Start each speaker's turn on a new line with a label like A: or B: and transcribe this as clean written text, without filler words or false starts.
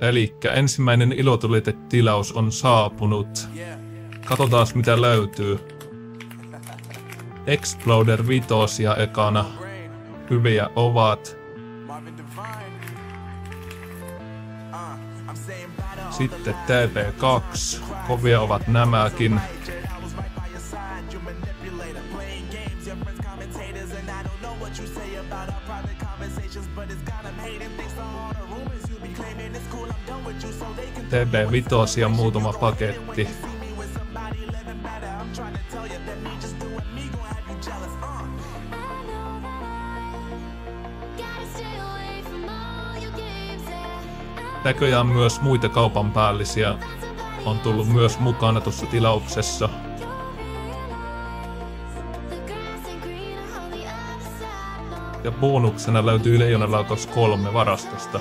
A: Elikkä ensimmäinen ilotulitetilaus on saapunut. Katsotaan mitä löytyy. Exploder 5 ekana. Hyviä ovat. Sitten TP2. Kovia ovat nämäkin. TB5 ja muutama paketti. Näköjään myös muita kaupan päällisiä on tullut myös mukana tuossa tilauksessa. Ja bonuksena löytyy Leijonalaukaus 3 varastosta.